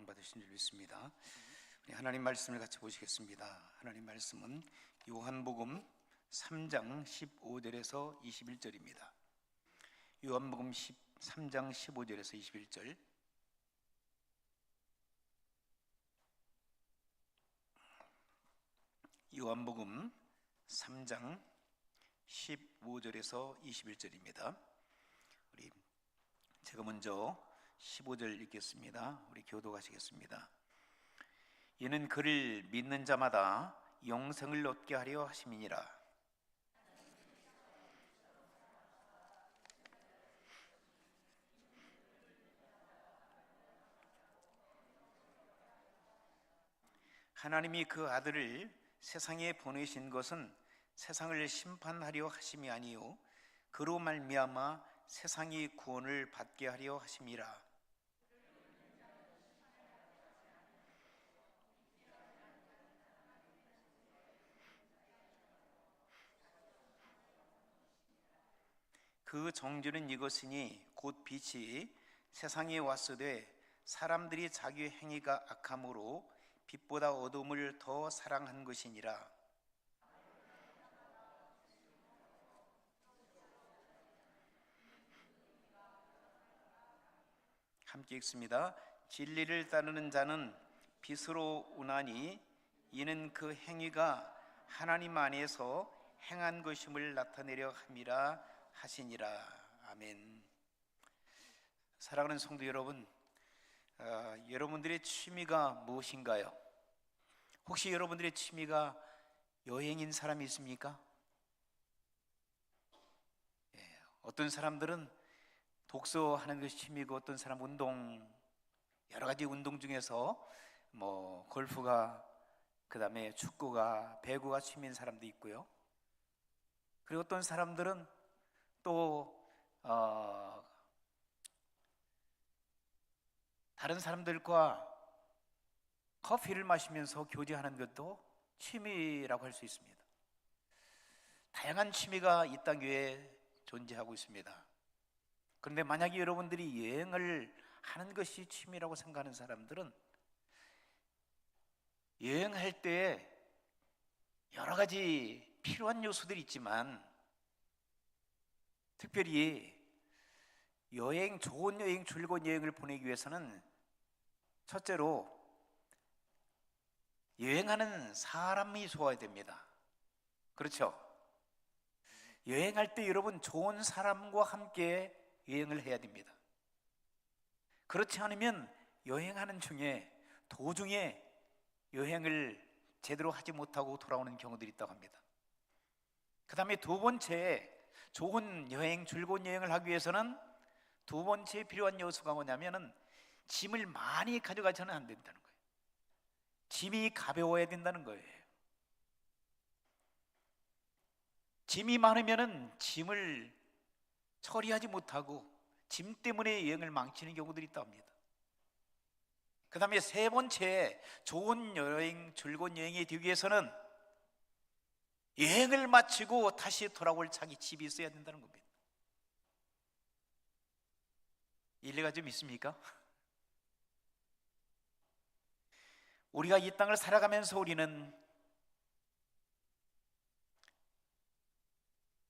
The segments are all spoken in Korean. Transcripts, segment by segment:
구원받으신 줄 믿습니다. 우리 하나님 말씀을 같이 보시겠습니다. 하나님 말씀은 요한복음 3장 15절에서 21절입니다. 요한복음 3장 15절에서 21절. 요한복음 3장 15절에서 21절입니다. 제가 먼저 15절 읽겠습니다. 우리 교도하시겠습니다. 이는 그를 믿는 자마다 영생을 얻게 하려 하심이니라. 하나님이 그 아들을 세상에 보내신 것은 세상을 심판하려 하심이 아니요 그로 말미암아 세상이 구원을 받게 하려 하심이라. 그 정죄는 이것이니 곧 빛이 세상에 왔으되 사람들이 자기 행위가 악함으로 빛보다 어둠을 더 사랑한 것이니라. 함께 읽습니다. 진리를 따르는 자는 빛으로 오나니 이는 그 행위가 하나님 안에서 행한 것임을 나타내려 함이라 하시니라. 아멘. 사랑하는 성도 여러분, 여러분들의 취미가 무엇인가요? 혹시 여러분들의 취미가 여행인 사람이 있습니까? 어떤 사람들은 독서하는 것이 취미고, 어떤 사람 운동, 여러 가지 운동 중에서 골프가, 그 다음에 축구가, 배구가 취미인 사람도 있고요. 그리고 어떤 사람들은 또 다른 사람들과 커피를 마시면서 교제하는 것도 취미라고 할 수 있습니다. 다양한 취미가 이 땅 위에 존재하고 있습니다. 그런데 만약에 여러분들이 여행을 하는 것이 취미라고 생각하는 사람들은 여행할 때 여러 가지 필요한 요소들이 있지만 특별히 좋은 여행, 즐거운 여행을 보내기 위해서는 첫째로 여행하는 사람이 좋아야 됩니다. 그렇죠? 여행할 때 여러분 좋은 사람과 함께 여행을 해야 됩니다. 그렇지 않으면 여행하는 중에 도중에 여행을 제대로 하지 못하고 돌아오는 경우들이 있다고 합니다. 그 다음에 두 번째, 좋은 여행, 즐거운 여행을 하기 위해서는 두 번째 필요한 요소가 뭐냐면은 짐을 많이 가져가서는 안 된다는 거예요. 짐이 가벼워야 된다는 거예요. 짐이 많으면은 짐을 처리하지 못하고 짐 때문에 여행을 망치는 경우들이 있다고 합니다. 그 다음에 세 번째, 좋은 여행, 즐거운 여행이 되기 위해서는 여행을 마치고 다시 돌아올 자기 집이 있어야 된다는 겁니다. 일리가 좀 있습니까? 우리가 이 땅을 살아가면서 우리는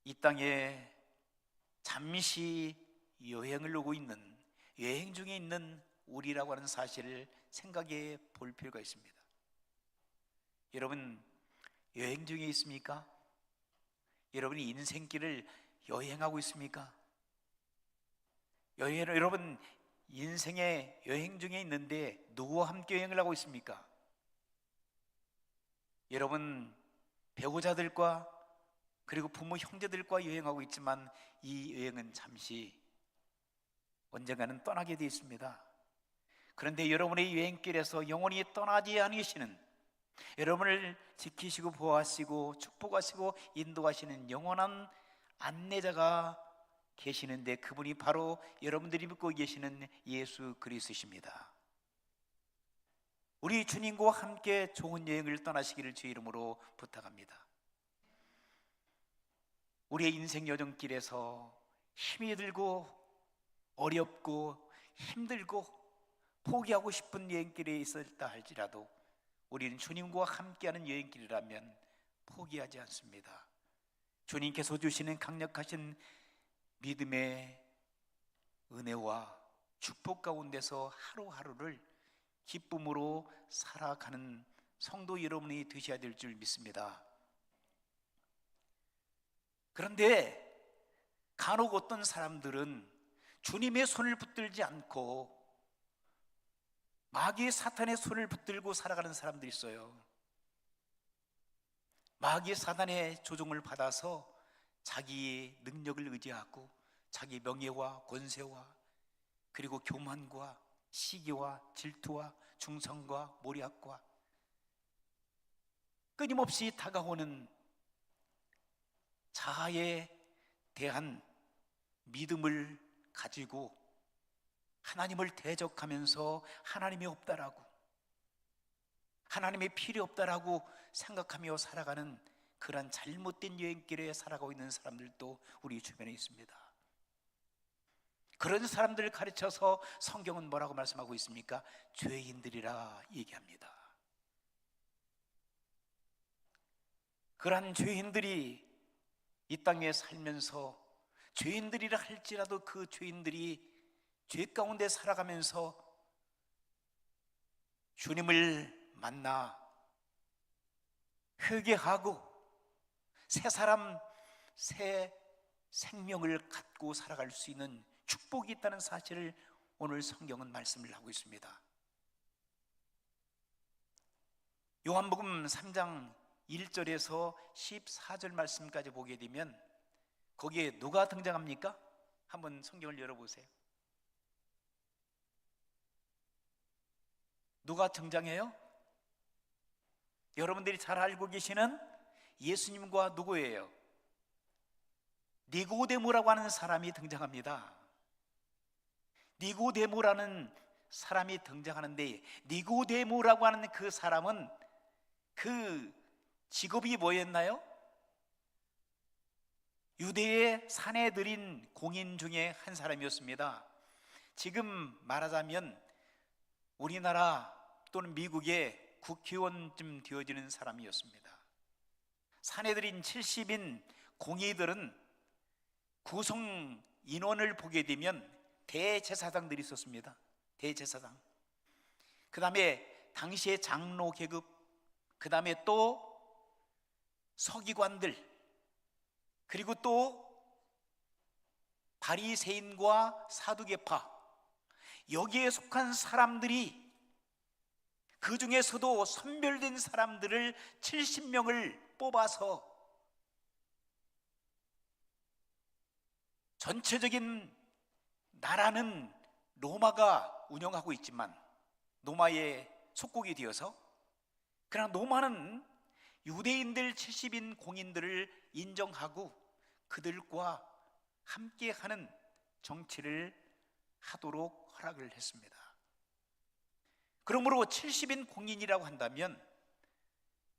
이 땅에 잠시 여행을 오고 있는, 여행 중에 있는 우리라고 하는 사실을 생각해 볼 필요가 있습니다. 여러분, 여행 중에 있습니까? 여러분이 인생길을 여행하고 있습니까? 여러분 인생의 여행 중에 있는데 누구와 함께 여행을 하고 있습니까? 여러분 배우자들과 그리고 부모 형제들과 여행하고 있지만 이 여행은 잠시 언젠가는 떠나게 되어 있습니다. 그런데 여러분의 여행길에서 영원히 떠나지 않으시는, 여러분을 지키시고 보호하시고 축복하시고 인도하시는 영원한 안내자가 계시는데 그분이 바로 여러분들이 믿고 계시는 예수 그리스도십니다. 우리 주님과 함께 좋은 여행을 떠나시기를 주의 이름으로 부탁합니다. 우리의 인생 여정길에서 힘이 들고 어렵고 힘들고 포기하고 싶은 여행길에 있었다 할지라도 우리는 주님과 함께하는 여행길이라면 포기하지 않습니다. 주님께서 주시는 강력하신 믿음의 은혜와 축복 가운데서 하루하루를 기쁨으로 살아가는 성도 여러분이 되셔야 될 줄 믿습니다. 그런데 간혹 어떤 사람들은 주님의 손을 붙들지 않고 마귀 사탄의 손을 붙들고 살아가는 사람들이 있어요. 마귀 사탄의 조종을 받아서 자기의 능력을 의지하고 자기 명예와 권세와 그리고 교만과 시기와 질투와 중성과 모략과 끊임없이 다가오는 자아에 대한 믿음을 가지고 하나님을 대적하면서 하나님이 없다라고, 하나님이 필요 없다라고 생각하며 살아가는 그런 잘못된 여행길에 살아가고 있는 사람들도 우리 주변에 있습니다. 그런 사람들을 가르쳐서 성경은 뭐라고 말씀하고 있습니까? 죄인들이라 얘기합니다. 그러한 죄인들이 이 땅에 살면서 죄인들이라 할지라도 그 죄인들이 죄 가운데 살아가면서 주님을 만나 회개하고 새 사람, 새 생명을 갖고 살아갈 수 있는 축복이 있다는 사실을 오늘 성경은 말씀을 하고 있습니다. 요한복음 3장 1절에서 14절 말씀까지 보게 되면 거기에 누가 등장합니까? 한번 성경을 열어보세요. 누가 등장해요? 여러분들이 잘 알고 계시는 예수님과 누구예요? 니고데모라고 하는 사람이 등장합니다. 니고데모라는 사람이 등장하는데, 니고데모라고 하는 그 사람은 그 직업이 뭐였나요? 유대의 사내들인 공인 중에 한 사람이었습니다. 지금 말하자면 우리나라 또는 미국의 국회의원쯤 되어지는 사람이었습니다. 사내들인 70인 공의들은 구성 인원을 보게 되면 대제사장들이 있었습니다. 대제사장. 그 다음에 당시의 장로 계급, 그 다음에 또 서기관들, 그리고 또 바리새인과 사두개파, 여기에 속한 사람들이, 그 중에서도 선별된 사람들을 70명을 뽑아서 전체적인 나라는 로마가 운영하고 있지만, 로마의 속국이 되어서, 그러나 로마는 유대인들 70인 공인들을 인정하고 그들과 함께하는 정치를 하도록 허락을 했습니다. 그러므로 70인 공인이라고 한다면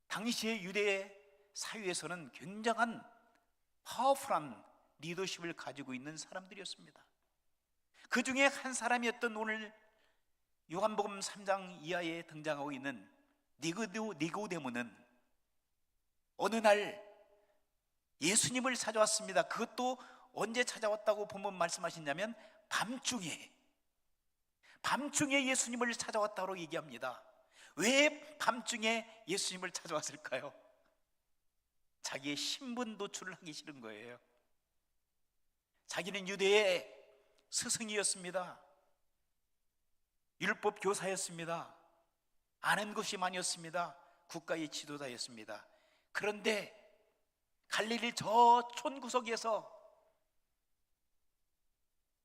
당시의 유대 사회에서는 굉장한 파워풀한 리더십을 가지고 있는 사람들이었습니다. 그 중에 한 사람이었던 오늘 요한복음 3장 이하에 등장하고 있는 니고데모는 어느 날 예수님을 찾아왔습니다. 그것도 언제 찾아왔다고 본문 말씀하시냐면 밤중에 예수님을 찾아왔다고 얘기합니다. 왜 밤중에 예수님을 찾아왔을까요? 자기의 신분 노출을 하기 싫은 거예요. 자기는 유대의 스승이었습니다. 율법 교사였습니다. 아는 것이 많이었습니다. 국가의 지도자였습니다. 그런데 갈릴리 저 촌구석에서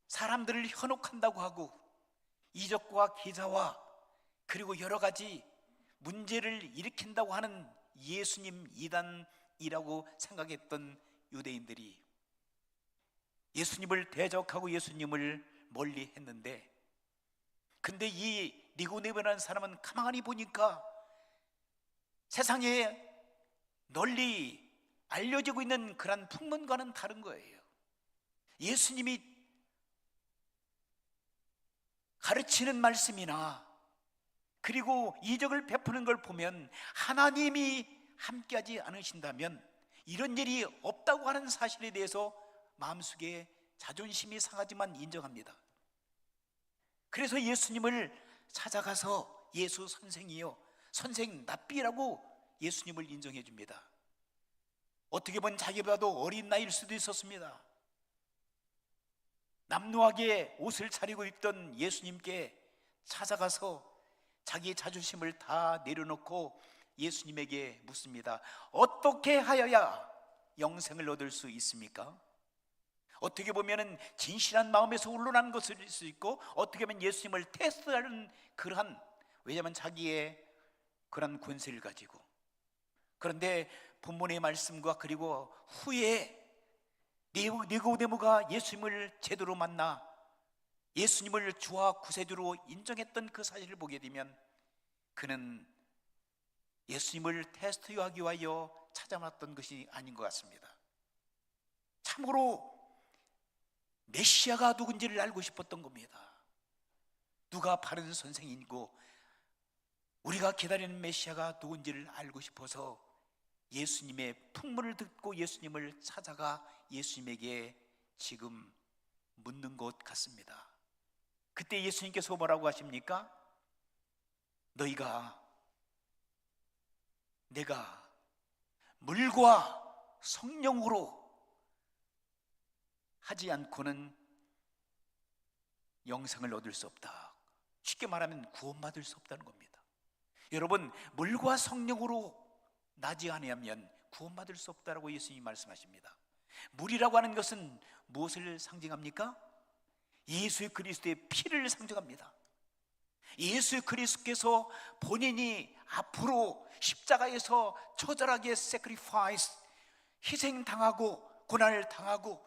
사람들을 현혹한다고 하고 이적과 기사와 그리고 여러 가지 문제를 일으킨다고 하는 예수님 이단이라고 생각했던 유대인들이 예수님을 대적하고 예수님을 멀리 했는데, 근데 이 니고데모라는 사람은 가만히 보니까 세상에 널리 알려지고 있는 그런 풍문과는 다른 거예요. 예수님이 가르치는 말씀이나 그리고 이적을 베푸는 걸 보면 하나님이 함께하지 않으신다면 이런 일이 없다고 하는 사실에 대해서 마음속에 자존심이 상하지만 인정합니다. 그래서 예수님을 찾아가서 예수 선생이요, 선생 납비라고 예수님을 인정해 줍니다. 어떻게 보면 자기보다도 어린 나이일 수도 있었습니다. 남루하게 옷을 차리고 입던 예수님께 찾아가서 자기의 자존심을 다 내려놓고 예수님에게 묻습니다. 어떻게 하여야 영생을 얻을 수 있습니까? 어떻게 보면 진실한 마음에서 우러나는 것일 수 있고, 어떻게 보면 예수님을 테스트하는 그러한, 왜냐하면 자기의 그런 권세를 가지고. 그런데 본문의 말씀과 그리고 후에 니고데모가 예수님을 제대로 만나 예수님을 주와 구세주로 인정했던 그 사실을 보게 되면 그는 예수님을 테스트하기 위하여 찾아왔던 것이 아닌 것 같습니다. 참으로 메시아가 누군지를 알고 싶었던 겁니다. 누가 바른 선생이고 우리가 기다리는 메시아가 누군지를 알고 싶어서 예수님의 풍문을 듣고 예수님을 찾아가 예수님에게 지금 묻는 것 같습니다. 그때 예수님께서 뭐라고 하십니까? 내가 물과 성령으로 하지 않고는 영생을 얻을 수 없다. 쉽게 말하면 구원받을 수 없다는 겁니다. 여러분, 물과 성령으로 나지 아니하면 구원받을 수 없다라고 예수님이 말씀하십니다. 물이라고 하는 것은 무엇을 상징합니까? 예수 그리스도의 피를 상징합니다. 예수 그리스도께서 본인이 앞으로 십자가에서 처절하게 sacrifice, 희생당하고 고난을 당하고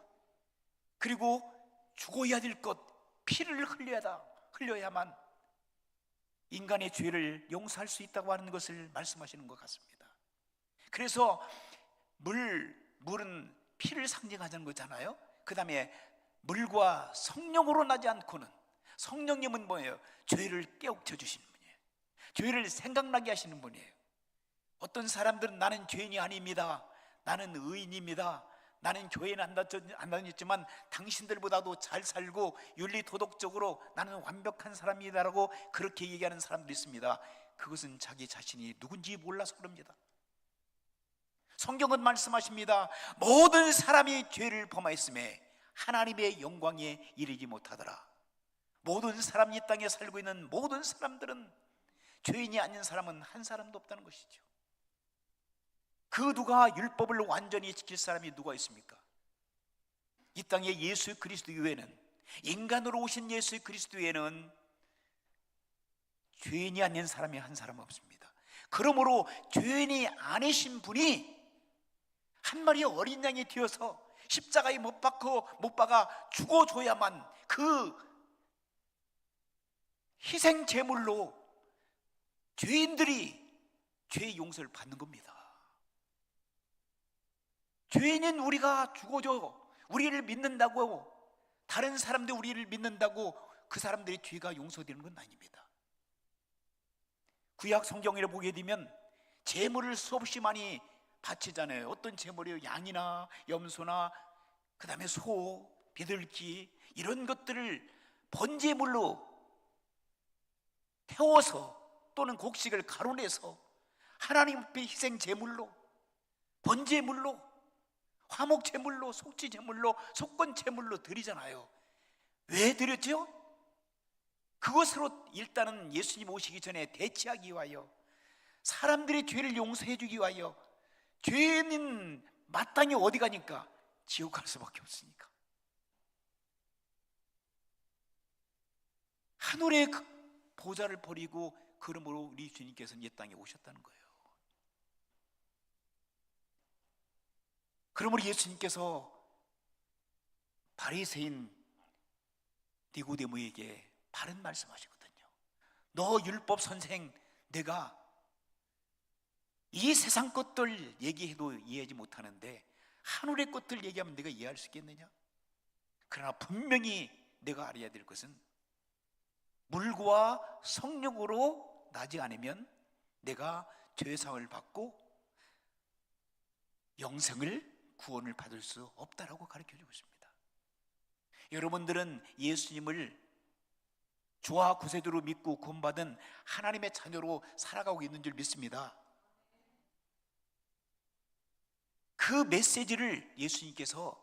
그리고 죽어야 될 것, 피를 흘려야만 인간의 죄를 용서할 수 있다고 하는 것을 말씀하시는 것 같습니다. 그래서 물은 피를 상징하자는 거잖아요. 그 다음에 물과 성령으로 나지 않고는, 성령님은 뭐예요? 죄를 깨우쳐 주시는 분이에요. 죄를 생각나게 하시는 분이에요. 어떤 사람들은 나는 죄인이 아닙니다, 나는 의인입니다, 나는 교회는 안 다녔지만 당신들보다도 잘 살고 윤리 도덕적으로 나는 완벽한 사람이다라고 그렇게 얘기하는 사람도 있습니다. 그것은 자기 자신이 누군지 몰라서 그럽니다. 성경은 말씀하십니다. 모든 사람이 죄를 범하였음에 하나님의 영광에 이르지 못하더라. 모든 사람이 이 땅에 살고 있는 모든 사람들은 죄인이 아닌 사람은 한 사람도 없다는 것이죠. 그 누가 율법을 완전히 지킬 사람이 누가 있습니까? 이 땅에 예수 그리스도 외에는, 인간으로 오신 예수 그리스도 외에는 죄인이 아닌 사람이 한 사람 없습니다. 그러므로 죄인이 아니신 분이 한 마리의 어린 양이 되어서 십자가에 못 박아 죽어줘야만 그 희생 제물로 죄인들이 죄의 용서를 받는 겁니다. 죄인인 우리가 죽어줘, 우리를 믿는다고, 다른 사람들 우리를 믿는다고 그 사람들의 죄가 용서되는 건 아닙니다. 구약 성경을 보게 되면 제물을 수없이 많이 바치잖아요. 어떤 제물이요? 양이나 염소나 그 다음에 소, 비둘기 이런 것들을 번제물로 태워서 또는 곡식을 가루내서 하나님 앞에 희생 제물로, 번제물로, 화목 제물로, 속죄 제물로, 속건 제물로 드리잖아요. 왜 드렸죠? 그것으로 일단은 예수님 오시기 전에 대체하기 위하여, 사람들의 죄를 용서해 주기 위하여. 죄인은 마땅히 어디 가니까? 지옥 갈 수밖에 없으니까. 하늘의 보좌를 버리고 그러므로 우리 주님께서는 이 땅에 오셨다는 거예요. 그러므로 예수님께서 바리새인 니고데모에게 바른 말씀하시거든요. 너 율법 선생, 내가 이 세상 것들 얘기해도 이해하지 못하는데 하늘의 것들 얘기하면 내가 이해할 수 있겠느냐? 그러나 분명히 내가 알아야 될 것은 물과 성령으로 나지 않으면 내가 죄사함을 받고 영생을 구원을 받을 수 없다라고 가르쳐주고 있습니다. 여러분들은 예수님을 주와 구세주로 믿고 구원받은 하나님의 자녀로 살아가고 있는 줄 믿습니다. 그 메시지를 예수님께서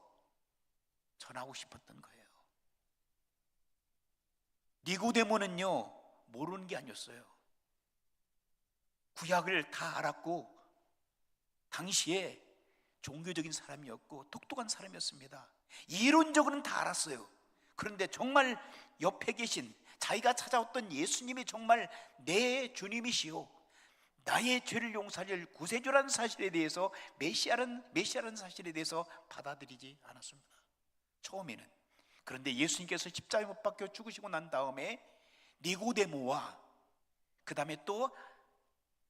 전하고 싶었던 거예요. 니고데모는요, 모르는 게 아니었어요. 구약을 다 알았고 당시에 종교적인 사람이었고 똑똑한 사람이었습니다. 이론적으로는 다 알았어요. 그런데 정말 옆에 계신 자기가 찾아왔던 예수님이 정말 내 주님이시요, 나의 죄를 용서할 구세주라는 사실에 대해서, 메시아라는 사실에 대해서 받아들이지 않았습니다, 처음에는. 그런데 예수님께서 십자가에 못 박혀 죽으시고 난 다음에 니고데모와 그 다음에 또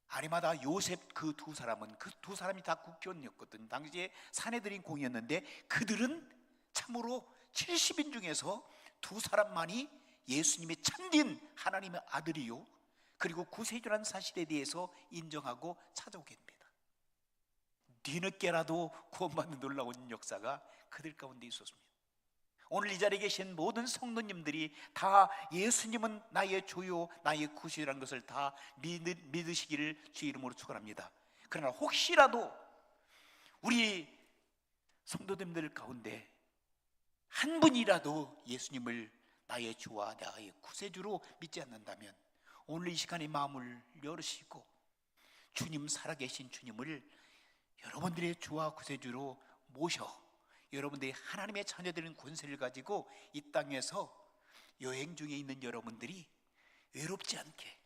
아리마다 요셉, 그 두 사람이 다 국회의원이었거든요. 당시에 사내들인 공이었는데 그들은 참으로 70인 중에서 두 사람만이 예수님의 참된 하나님의 아들이요, 그리고 구세주라는 사실에 대해서 인정하고 찾아오게 됩니다. 뒤늦게라도 구원받는 놀라운 역사가 그들 가운데 있었습니다. 오늘 이 자리에 계신 모든 성도님들이 다 예수님은 나의 주요, 나의 구세주라는 것을 다 믿으시기를 주 이름으로 축원합니다. 그러나 혹시라도 우리 성도님들 가운데 한 분이라도 예수님을 나의 주와 나의 구세주로 믿지 않는다면 오늘 이 시간에 마음을 열으시고 주님, 살아계신 주님을 여러분들의 주와 구세주로 모셔 여러분들이 하나님의 자녀되는 권세를 가지고 이 땅에서 여행 중에 있는 여러분들이 외롭지 않게,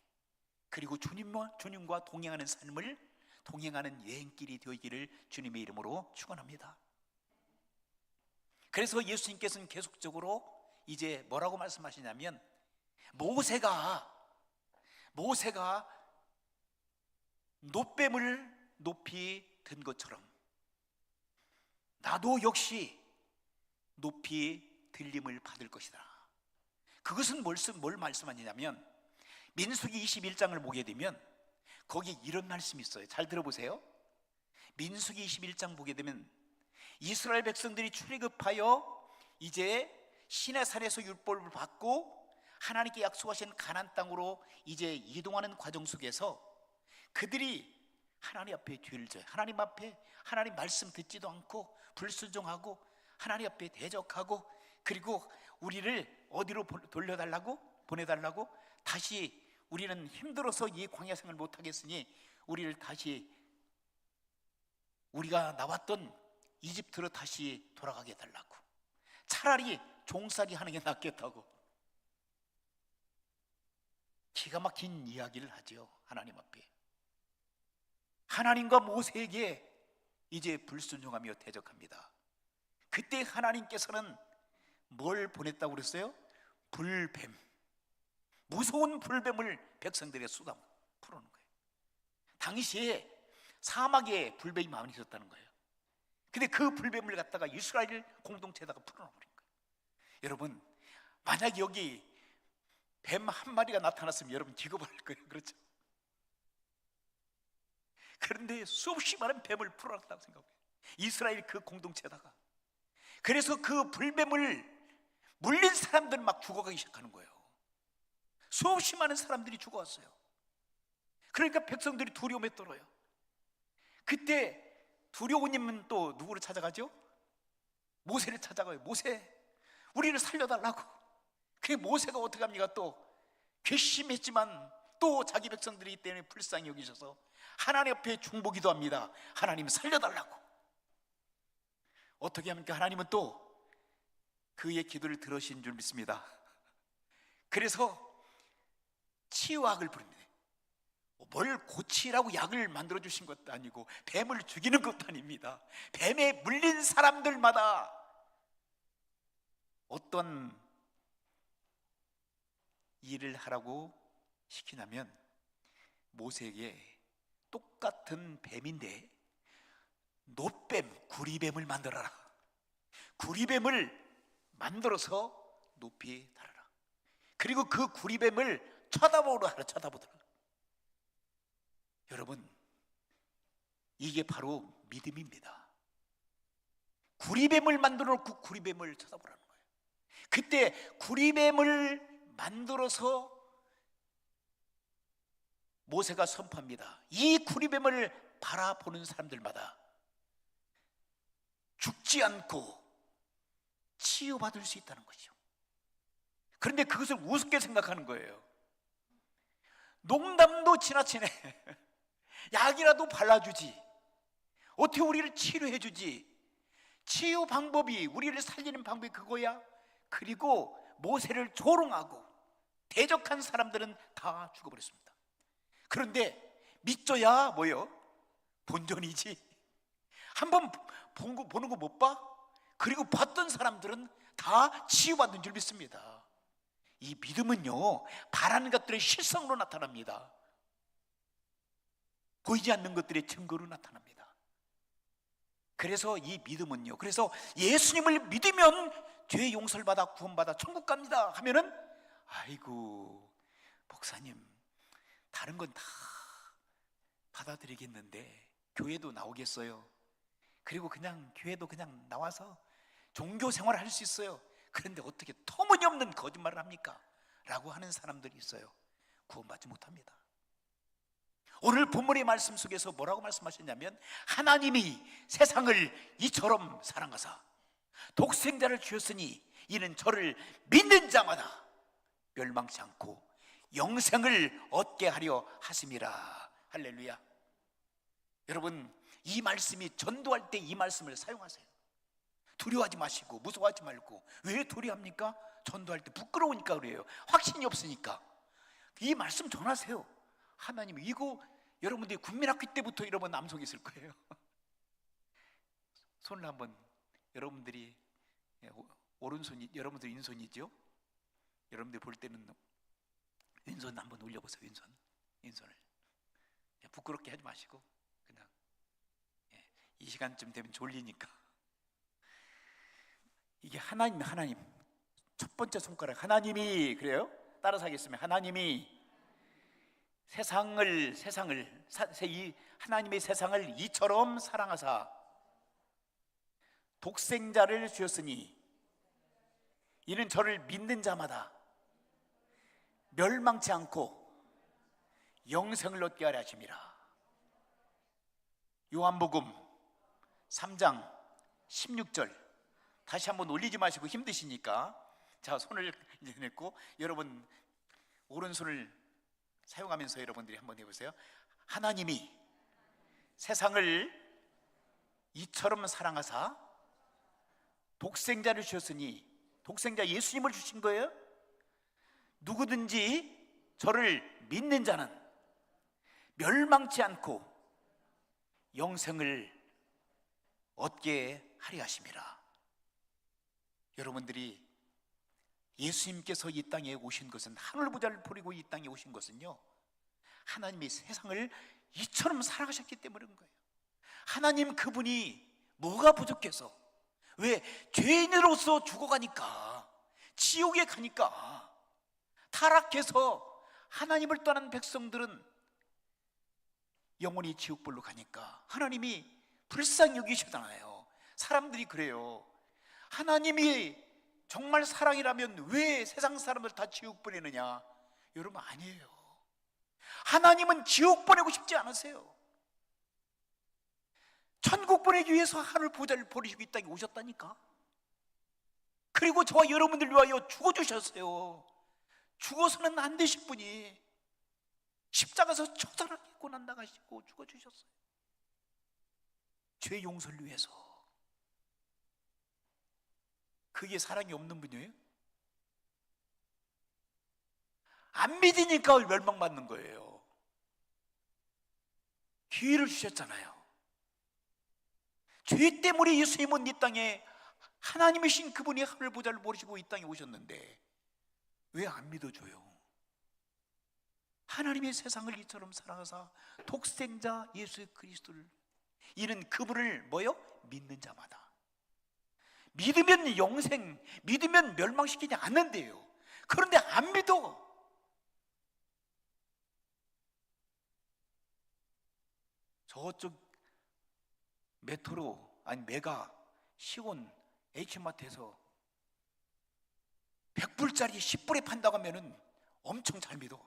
그리고 주님과 동행하는 삶을 동행하는 여행길이 되기를 주님의 이름으로 축원합니다. 그래서 예수님께서는 계속적으로 이제 뭐라고 말씀하시냐면, 모세가 놋뱀을 높이 든 것처럼 나도 역시 높이 들림을 받을 것이다. 그것은 뭘 말씀하냐면, 민수기 21장을 보게 되면 거기 이런 말씀이 있어요. 잘 들어보세요. 민수기 21장 보게 되면 이스라엘 백성들이 출애굽하여 이제 시내산에서 율법을 받고 하나님께 약속하신 가나안 땅으로 이제 이동하는 과정 속에서 그들이 하나님 앞에 죄를 져요. 하나님 앞에 하나님 말씀 듣지도 않고 불순종하고 하나님 앞에 대적하고, 그리고 우리를 어디로 보내달라고 다시 우리는 힘들어서 이 광야 생을 못하겠으니 우리를 다시 우리가 나왔던 이집트로 다시 돌아가게 해달라고, 차라리 종살이 하는 게 낫겠다고 기가 막힌 이야기를 하죠. 하나님 앞에 하나님과 모세에게 이제 불순종하며 대적합니다. 그때 하나님께서는 뭘 보냈다고 그랬어요? 불뱀, 무서운 불뱀을 백성들에게 쏟아 풀어놓은 거예요. 당시에 사막에 불뱀이 많이 있었다는 거예요. 근데 그 불뱀을 갖다가 이스라엘 공동체에다가 풀어놓은 거예요. 여러분, 만약에 여기 뱀 한 마리가 나타났으면 여러분 기겁할 거예요. 그렇죠? 그런데 수없이 많은 뱀을 풀어놨다고 생각해요, 이스라엘 그 공동체에다가. 그래서 그 불뱀을 물린 사람들은 막 죽어가기 시작하는 거예요. 수없이 많은 사람들이 죽어왔어요. 그러니까 백성들이 두려움에 떨어요. 그때 두려우님은 또 누구를 찾아가죠? 모세를 찾아가요. 모세, 우리를 살려달라고. 그게 모세가 어떻게 합니까? 또 괘씸했지만 또 자기 백성들이 이 때문에 불쌍히 여기셔서 하나님 앞에 중보기도 합니다. 하나님 살려달라고. 어떻게 합니까? 하나님은 또 그의 기도를 들으신 줄 믿습니다. 그래서 치유학을 부릅니다. 뭘 고치라고 약을 만들어 주신 것도 아니고 뱀을 죽이는 것도 아닙니다. 뱀에 물린 사람들마다 어떤 일을 하라고 시키냐면, 모세에게 똑같은 뱀인데 놋뱀, 구리뱀을 만들어라. 구리뱀을 만들어서 높이 달아라. 그리고 그 구리뱀을 쳐다보더라고요. 여러분, 이게 바로 믿음입니다. 구리뱀을 만들어 놓고 구리뱀을 쳐다보라는 거예요. 그때 구리뱀을 만들어서 모세가 선포합니다. 이 구리뱀을 바라보는 사람들마다 죽지 않고 치유받을 수 있다는 거죠. 그런데 그것을 우습게 생각하는 거예요. 농담도 지나치네. 약이라도 발라주지, 어떻게 우리를 치료해 주지, 치유 방법이, 우리를 살리는 방법이 그거야? 그리고 모세를 조롱하고 대적한 사람들은 다 죽어버렸습니다. 그런데 믿져야 뭐요? 본전이지. 한번 보는 거 못 봐? 그리고 봤던 사람들은 다 치유받는 줄 믿습니다. 이 믿음은요, 바라는 것들의 실성으로 나타납니다. 보이지 않는 것들의 증거로 나타납니다. 그래서 이 믿음은요, 그래서 예수님을 믿으면 죄 용서를 받아 구원받아 천국 갑니다 하면은, 아이고 목사님, 다른 건 다 받아들이겠는데 교회도 나오겠어요? 그리고 그냥 교회도 그냥 나와서 종교 생활을 할 수 있어요. 그런데 어떻게 터무니없는 거짓말을 합니까? 라고 하는 사람들이 있어요. 구원받지 못합니다. 오늘 본문의 말씀 속에서 뭐라고 말씀하셨냐면, 하나님이 세상을 이처럼 사랑하사 독생자를 주셨으니 이는 저를 믿는 자마다 멸망치 않고 영생을 얻게 하려 하심이라. 할렐루야. 여러분, 이 말씀이 전도할 때 이 말씀을 사용하세요. 두려워하지 마시고 무서워하지 말고. 왜 두려워합니까? 전도할 때 부끄러우니까 그래요. 확신이 없으니까. 이 말씀 전하세요. 하나님, 이거 여러분들이 국민학교 때부터 여러분 암송했을 거예요. 손을 한번, 여러분들이 오른손이 여러분들 왼손이죠? 여러분들이 볼 때는 왼손 한번 올려보세요. 왼손을 부끄럽게 하지 마시고 그냥 이 시간쯤 되면 졸리니까. 이게 하나님 첫 번째 손가락, 하나님이, 그래요? 따라서 하겠습니다. 하나님이 하나님의 세상을 이처럼 사랑하사 독생자를 주셨으니 이는 저를 믿는 자마다 멸망치 않고 영생을 얻게 하려 하심이라. 요한복음 3장 16절 다시 한번 올리지 마시고, 힘드시니까 자, 손을 이제 냈고 여러분 오른손을 사용하면서 여러분들이 한번 해보세요. 하나님이 세상을 이처럼 사랑하사 독생자를 주셨으니, 독생자 예수님을 주신 거예요. 누구든지 저를 믿는 자는 멸망치 않고 영생을 얻게 하려 하심이라. 여러분들이 예수님께서 이 땅에 오신 것은, 하늘 보좌를 버리고 이 땅에 오신 것은요, 하나님이 세상을 이처럼 사랑하셨기 때문인 거예요. 하나님 그분이 뭐가 부족해서, 왜? 죄인으로서 죽어가니까, 지옥에 가니까, 타락해서 하나님을 떠난 백성들은 영원히 지옥불로 가니까 하나님이 불쌍히 여기시잖아요. 사람들이 그래요. 하나님이 정말 사랑이라면 왜 세상 사람들 다 지옥 보내느냐? 여러분, 아니에요. 하나님은 지옥 보내고 싶지 않으세요. 천국 보내기 위해서 하늘 보좌를 버리시고 이 땅에 오셨다니까. 그리고 저와 여러분들 위하여 죽어주셨어요. 죽어서는 안 되실 분이 십자가에서 처절하게 고난 당하시고 죽어주셨어요. 죄 용서를 위해서. 그게 사랑이 없는 분이에요? 안 믿으니까 멸망받는 거예요. 기회를 주셨잖아요. 죄 때문에 예수님은 이 땅에, 하나님이신 그분이 하늘 보좌를 모시고 이 땅에 오셨는데 왜 안 믿어줘요? 하나님의 세상을 이처럼 사랑하사 독생자 예수 그리스도를, 이는 그분을 뭐요? 믿는 자마다. 믿으면 영생, 믿으면 멸망시키지 않는데요. 그런데 안 믿어. 저쪽 메트로 아니 메가 시온 H마트에서 100불짜리 10불에 판다고 하면은 엄청 잘 믿어.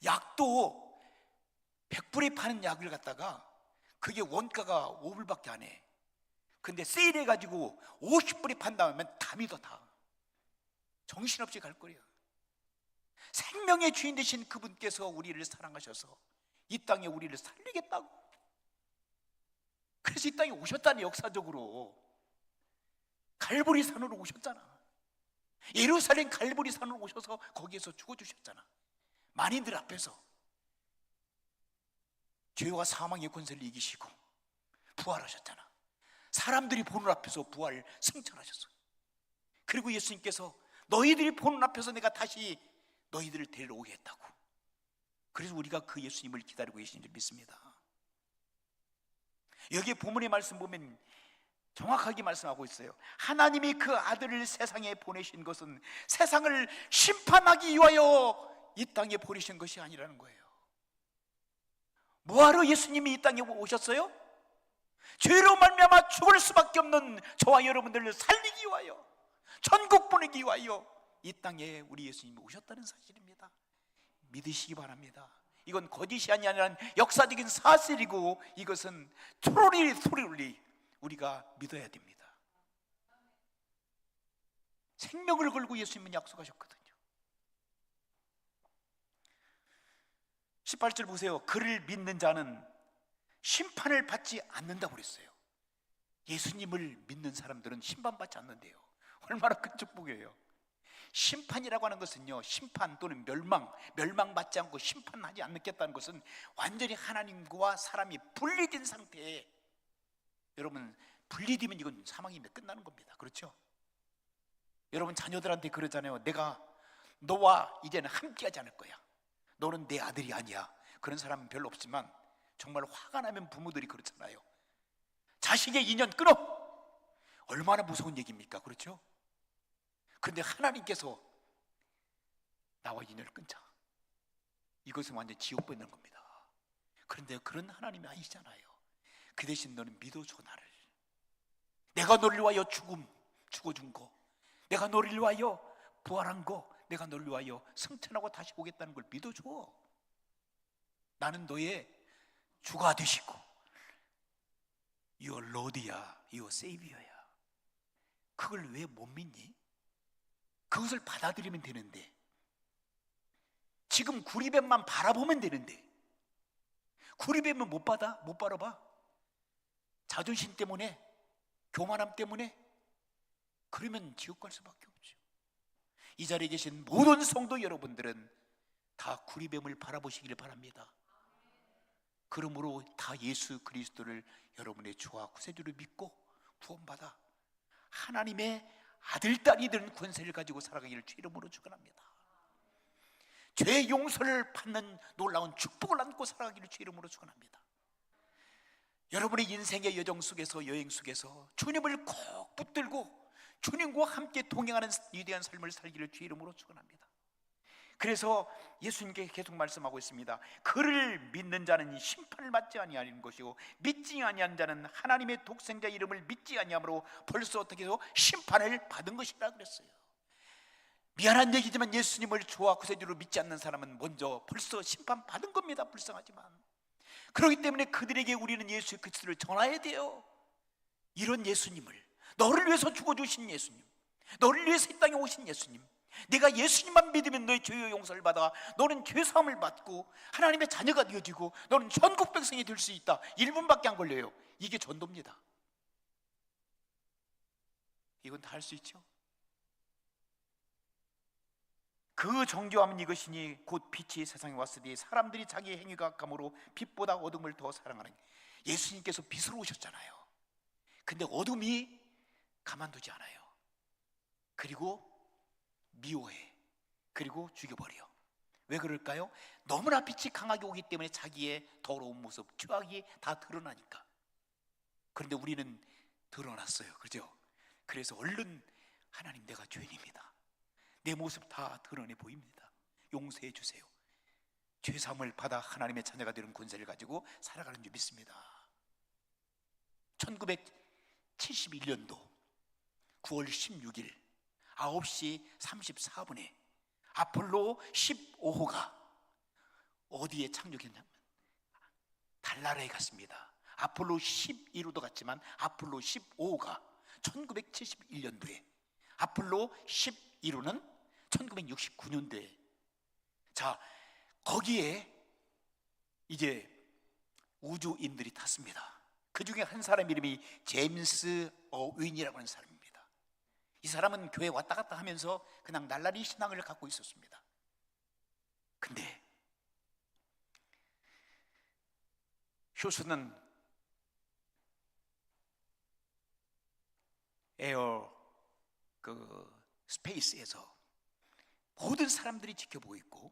약도 100불에 파는 약을 갖다가 그게 원가가 5불밖에 안 해. 근데 세일해가지고 50불에 판다 하면 다 믿어. 다 정신없이 갈 거예요. 생명의 주인 되신 그분께서 우리를 사랑하셔서 이 땅에 우리를 살리겠다고, 그래서 이 땅에 오셨다니. 역사적으로 갈보리 산으로 오셨잖아. 예루살렘 갈보리 산으로 오셔서 거기에서 죽어주셨잖아. 만인들 앞에서 죄와 사망의 권세를 이기시고 부활하셨잖아. 사람들이 보는 앞에서 부활 승천하셨어요. 그리고 예수님께서 너희들이 보는 앞에서 내가 다시 너희들을 데리러 오겠다고. 그래서 우리가 그 예수님을 기다리고 계신 줄 믿습니다. 여기 본문의 말씀 보면 정확하게 말씀하고 있어요. 하나님이 그 아들을 세상에 보내신 것은 세상을 심판하기 위하여 이 땅에 보내신 것이 아니라는 거예요. 뭐하러 예수님이 이 땅에 오셨어요? 죄로 말미암아 죽을 수밖에 없는 저와 여러분들을 살리기 위하여, 천국 보내기 위하여 이 땅에 우리 예수님이 오셨다는 사실입니다. 믿으시기 바랍니다. 이건 거짓이 아니라 역사적인 사실이고, 이것은 트롤리 우리가 믿어야 됩니다. 생명을 걸고 예수님은 약속하셨거든요. 18절 보세요. 그를 믿는 자는 심판을 받지 않는다고 그랬어요. 예수님을 믿는 사람들은 심판받지 않는데요. 얼마나 큰 축복이에요. 심판이라고 하는 것은요, 심판 또는 멸망받지 않고 심판하지 않겠다는 것은 완전히 하나님과 사람이 분리된 상태에, 여러분 분리되면 이건 사망이면 끝나는 겁니다. 그렇죠? 여러분 자녀들한테 그러잖아요. 내가 너와 이제는 함께하지 않을 거야. 너는 내 아들이 아니야. 그런 사람은 별로 없지만 정말 화가 나면 부모들이 그렇잖아요. 자식의 인연 끊어. 얼마나 무서운 얘기입니까? 그렇죠? 그런데 하나님께서 나와 인연을 끊자, 이것은 완전 지옥 받는 겁니다. 그런데 그런 하나님이 아니잖아요. 그 대신 너는 믿어줘. 나를, 내가 너를 위하여 죽어준 거, 내가 너를 위하여 부활한 거, 내가 너를 위하여 승천하고 다시 오겠다는 걸 믿어줘. 나는 너의 주가 되시고 Your Lord야, Your Savior야. 그걸 왜 못 믿니? 그것을 받아들이면 되는데, 지금 구리뱀만 바라보면 되는데, 구리뱀은 못 바라봐. 자존심 때문에, 교만함 때문에. 그러면 지옥 갈 수밖에 없죠. 이 자리에 계신 모든 성도 여러분들은 다 구리뱀을 바라보시기를 바랍니다. 그러므로 다 예수 그리스도를 여러분의 주와 구세주를 믿고 구원받아 하나님의 아들, 딸이 되는 권세를 가지고 살아가기를 주 이름으로 축원합니다. 죄 용서를 받는 놀라운 축복을 안고 살아가기를 주 이름으로 축원합니다. 여러분의 인생의 여정 속에서, 여행 속에서 주님을 꼭 붙들고 주님과 함께 동행하는 위대한 삶을 살기를 주 이름으로 축원합니다. 그래서 예수님께 계속 말씀하고 있습니다. 그를 믿는 자는 심판을 받지 아니하는 것이고 믿지 아니한 자는 하나님의 독생자 이름을 믿지 아니함으로 벌써 어떻게 해서 심판을 받은 것이라 그랬어요. 미안한 얘기지만 예수님을 주와 구세주로 믿지 않는 사람은 먼저 벌써 심판 받은 겁니다. 불쌍하지만 그렇기 때문에 그들에게 우리는 예수 그리스도를 전해야 돼요. 이런 예수님을, 너를 위해서 죽어주신 예수님, 너를 위해서 이 땅에 오신 예수님, 네가 예수님만 믿으면 너의 죄의 용서를 받아 너는 죄사함을 받고 하나님의 자녀가 되어지고 너는 전국 백성이 될 수 있다. 1분밖에 안 걸려요. 이게 전도입니다. 이건 다 할 수 있죠. 그 정교함은 이것이니 곧 빛이 세상에 왔으니 사람들이 자기 행위가 악함으로 빛보다 어둠을 더 사랑하는. 예수님께서 빛으로 오셨잖아요. 근데 어둠이 가만두지 않아요. 그리고 미워해. 그리고 죽여버려. 왜 그럴까요? 너무나 빛이 강하게 오기 때문에 자기의 더러운 모습, 죄악이 다 드러나니까. 그런데 우리는 드러났어요. 그죠? 그래서 얼른 하나님, 내가 죄인입니다. 내 모습 다 드러내 보입니다. 용서해 주세요. 죄사함을 받아 하나님의 자녀가 되는 권세를 가지고 살아가는 줄 믿습니다. 1971년도 9월 16일 9시 34분에 아폴로 15호가 어디에 착륙했냐면 달나라에 갔습니다. 아폴로 11호도 갔지만 아폴로 15호가 1971년도에, 아폴로 11호는 1969년도에, 자, 거기에 이제 우주인들이 탔습니다. 그 중에 한 사람 이름이 제임스 어윈이라고 하는 사람입니다. 이 사람은 교회 왔다 갔다 하면서 그냥 날라리 신앙을 갖고 있었습니다. 근데 휴스는 에어 스페이스에서 모든 사람들이 지켜보고 있고,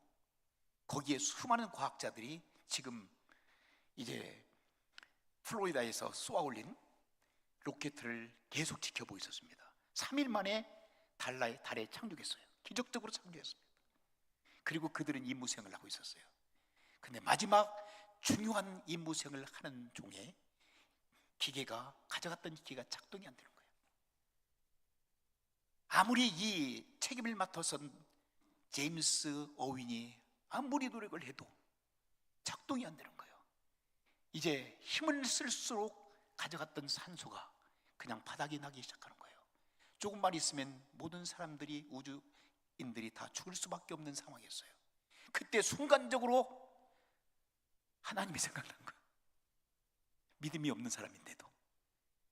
거기에 수많은 과학자들이 지금 이제 플로리다에서 쏘아 올린 로켓을 계속 지켜보고 있었습니다. 3일 만에 달에 착륙했어요. 기적적으로 착륙했습니다. 그리고 그들은 임무 수행을 하고 있었어요. 근데 마지막 중요한 임무 수행을 하는 중에 가져갔던 기계가 작동이 안 되는 거예요. 아무리 이 책임을 맡아선 제임스 어윈이 아무리 노력을 해도 작동이 안 되는 거예요. 이제 힘을 쓸수록 가져갔던 산소가 그냥 바닥이 나기 시작하는 거예요. 조금만 있으면 모든 사람들이, 우주인들이 다 죽을 수밖에 없는 상황이었어요. 그때 순간적으로 하나님이 생각난 거예요. 믿음이 없는 사람인데도.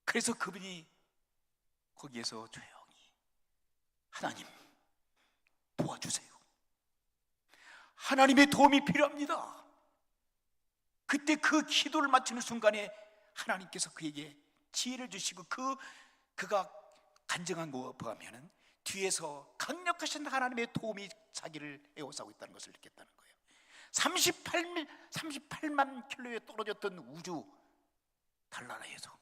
그래서 그분이 거기에서 조용히, 하나님 도와주세요, 하나님의 도움이 필요합니다. 그때 그 기도를 마치는 순간에 하나님께서 그에게 지혜를 주시고, 그가 간증한 것에 보면 뒤에서 강력하신 하나님의 도움이 자기를 에워싸고 있다는 것을 느꼈다는 거예요. 38만 킬로에 떨어졌던 우주 달나라에서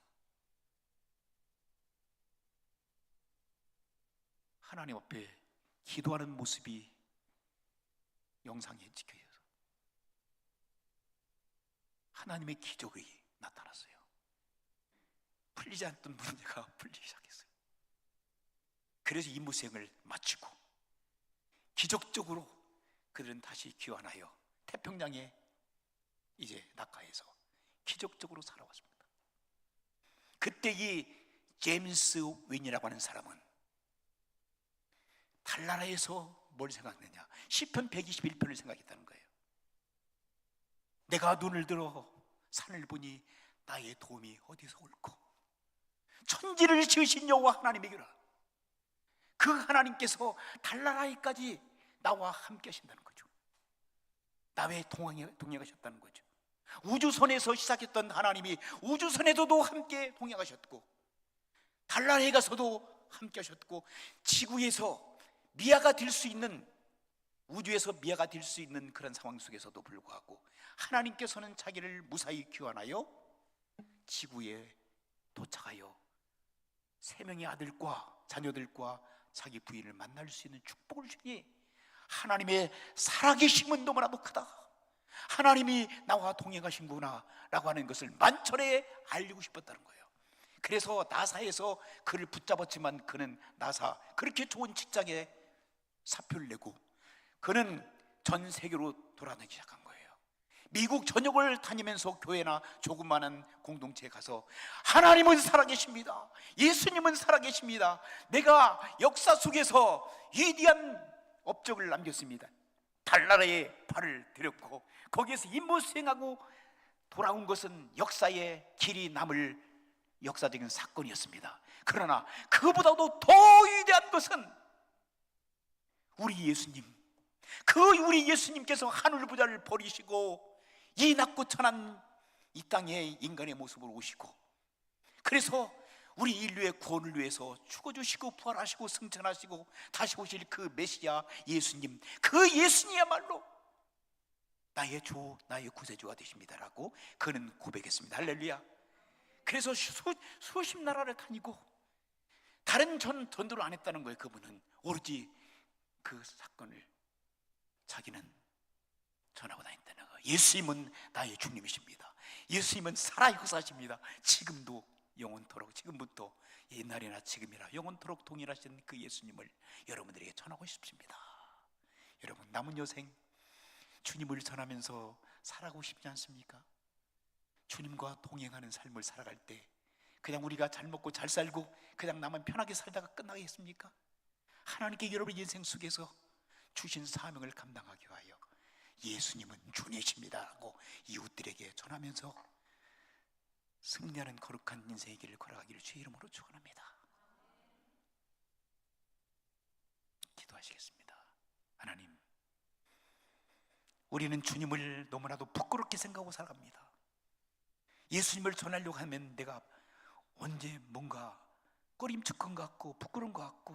하나님 앞에 기도하는 모습이 영상에 찍혀서 하나님의 기적이 나타났어요. 풀리지 않던 문제가 풀리기 시작했어요. 그래서 임무 수행을 마치고 기적적으로 그들은 다시 귀환하여 태평양에 이제 낙하해서 기적적으로 살아왔습니다. 그때 이 제임스 윈이라고 하는 사람은 달나라에서 뭘 생각했느냐, 시편 121편을 생각했다는 거예요. 내가 눈을 들어 산을 보니 나의 도움이 어디서 올꼬. 천지를 지으신 여호와 하나님에게라. 그 하나님께서 달나라에까지 나와 함께 하신다는 거죠. 나와 동행하셨다는 거죠. 우주선에서 시작했던 하나님이 우주선에서도 함께 동행하셨고, 달나라에 가서도 함께 하셨고, 지구에서 미아가 될 수 있는, 우주에서 미아가 될 수 있는 그런 상황 속에서도 불구하고 하나님께서는 자기를 무사히 귀환하여 지구에 도착하여 세 명의 아들과 자녀들과 자기 부인을 만날 수 있는 축복을 주니, 하나님의 살아계심은 너무나도 크다, 하나님이 나와 동행하신구나 라고 하는 것을 만천에 알리고 싶었다는 거예요. 그래서 나사에서 그를 붙잡았지만 그는 나사 그렇게 좋은 직장에 사표를 내고 그는 전 세계로 돌아다니기 시작한 거예요. 미국 전역을 다니면서 교회나 조그마한 공동체에 가서 하나님은 살아계십니다, 예수님은 살아계십니다, 내가 역사 속에서 위대한 업적을 남겼습니다, 달나라에 발을 들였고 거기에서 임무 수행하고 돌아온 것은 역사의 길이 남을 역사적인 사건이었습니다. 그러나 그보다도 더 위대한 것은 우리 예수님, 우리 예수님께서 하늘 부자를 버리시고 이 낮고 천한 이 땅에 인간의 모습으로 오시고, 그래서 우리 인류의 구원을 위해서 죽어주시고 부활하시고 승천하시고 다시 오실 그 메시아 예수님, 그 예수님이야말로 나의 주, 나의 구세주가 되십니다라고 그는 고백했습니다. 할렐루야. 그래서 수십 나라를 다니고 다른 전도를 안 했다는 거예요. 그분은 오로지 그 사건을 자기는 전하고 다닌다는 거예요. 예수님은 나의 주님이십니다. 예수님은 살아 역사하십니다. 지금도 영원토록, 지금부터 옛날이나 지금이나 영원토록 동일하신 그 예수님을 여러분들에게 전하고 싶습니다. 여러분, 남은 여생 주님을 전하면서 살아가고 싶지 않습니까? 주님과 동행하는 삶을 살아갈 때 그냥 우리가 잘 먹고 잘 살고 그냥 나만 편하게 살다가 끝나겠습니까? 하나님께 여러분의 인생 속에서 주신 사명을 감당하기 위하여 예수님은 주님이십니다 하고 이웃들에게 전하면서 승리하는 거룩한 인생의 길을 걸어가기를 주의 이름으로 축원합니다. 기도하시겠습니다. 하나님, 우리는 주님을 너무나도 부끄럽게 생각하고 살아갑니다. 예수님을 전하려고 하면 내가 언제 뭔가 꺼림칙한 것 같고 부끄러운 것 같고